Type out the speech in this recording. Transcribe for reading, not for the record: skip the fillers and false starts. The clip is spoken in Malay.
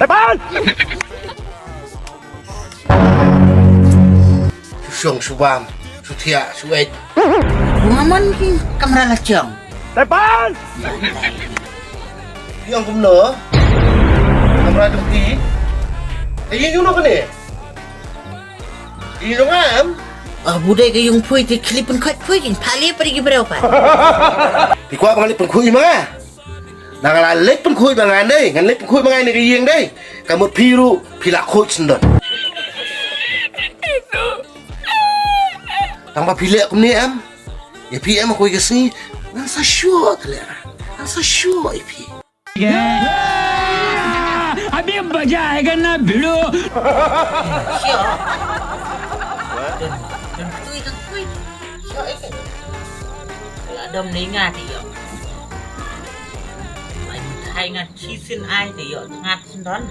Tepan! Susung subam, sutia, suet. Bumaman ki kamera lacang. Tepan! Yang kumno. Kamera dukti. Ayun yung nak ni. Ini dong am. Budai ke yung pui ti klipun kat pui jin pali pergi berapa? Thì qua bằng lịch bằng khui mà. Nàng là lịch bằng khui bằng ngàn đây, ngàn lịch bằng khui bằng ngàn này cái riêng đây. Cả một piru, pi lạc khui chân đợt. Thằng bà pi lệ cũng nè em. Ya pi em mà khui cái gì, nàng sa sure thôi lẽ. Nàng sa sure pi. अभी मजा आएगा ना भिड़ो Dan pui. Kalau ada mendengar ti yo. Anh thay ngặt chi xin ai thì yo ngặt xin đón.